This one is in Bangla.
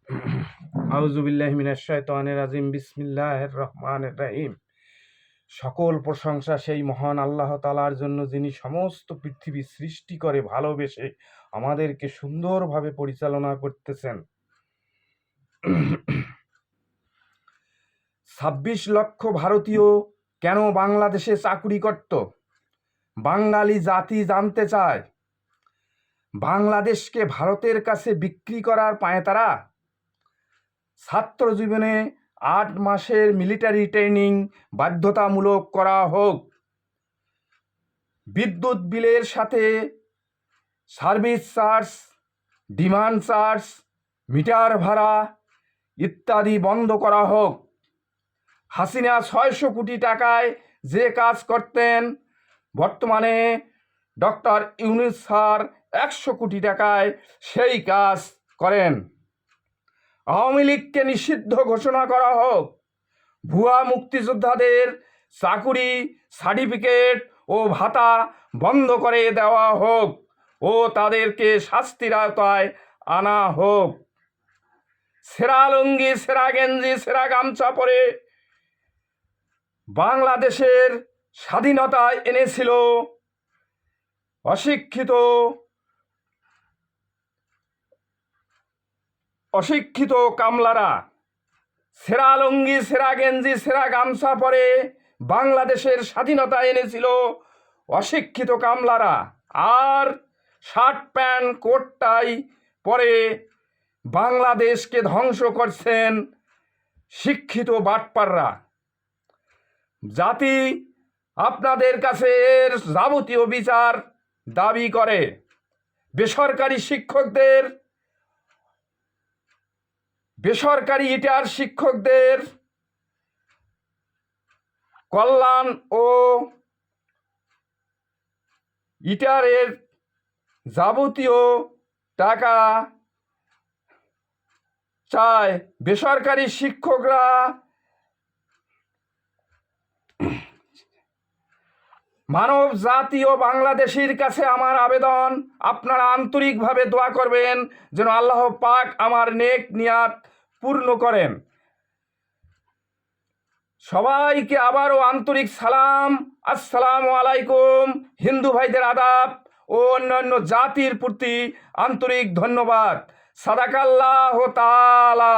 আউযুবিল্লাহি মিনাশ শাইতানির রাজিম। বিসমিল্লাহির রহমানির রহিম। সকল প্রশংসা সেই মহান আল্লাহ তাআলার জন্য, যিনি সমস্ত পৃথিবী সৃষ্টি করে ভালোবেসে আমাদেরকে সুন্দরভাবে পরিচালনা করতেছেন। ২৬ লক্ষ ভারতীয় কেন বাংলাদেশে চাকুরি করত? বাঙালি জাতি জানতে চায়। বাংলাদেশকে ভারতের কাছে বিক্রি করার পায়তারা। ছাত্র জীবনে ৮ মাসের মিলিটারি ট্রেনিং বাধ্যতামূলক করা হোক। বিদ্যুৎ বিলের সাথে service charge, demand charge, meter ভাড়া ইত্যাদি বন্ধ করা হোক। হাসিনা ৬০০ কোটি টাকায় যে কাজ করতেন, বর্তমানে ডক্টর ইউনূস স্যার ১০০ কোটি টাকায় সেই কাজ করেন। আওয়ামী লীগকে নিষিদ্ধ ঘোষণা করা হোক। ভুয়া মুক্তিযোদ্ধাদের চাকুরি, সার্টিফিকেট ও ভাতা বন্ধ করে দেওয়া হোক ও তাদেরকে শাস্তির আওতায় আনা হোক। সেরা লুঙ্গি, সেরা গেঞ্জি, সেরা গামছা পরে বাংলাদেশের স্বাধীনতা এনেছিল অশিক্ষিত কামলারা। সেরা লুঙ্গি, সেরা গেঞ্জি, সেরা গামছা পরে বাংলাদেশের স্বাধীনতা এনেছিল অশিক্ষিত কামলারা। আর শার্ট প্যান্ট কোট টাই পরে বাংলাদেশকে ধ্বংস করছেন শিক্ষিত বাটপাররা। জাতি আপনাদের কাছে এর যাবতীয় বিচার দাবি করে। বেসরকারি ইটার শিক্ষকদের কল্যাণ ও ইটারের যাবতীয় টাকা চায়। বেসরকারি শিক্ষকরা মানব জাতি ও বাংলাদেশের কাছে আমার আবেদন, আপনারা আন্তরিকভাবে দোয়া করবেন যেন আল্লাহ পাক আমার নেক নিয়াত পূর্ণ করেন। সবাইকে আবারও আন্তরিক সালাম, আসসালামু আলাইকুম। হিন্দু ভাইদের আদাব ও অন্যান্য জাতির প্রতি আন্তরিক ধন্যবাদ। সাদাকাল্লাহু তাআলা।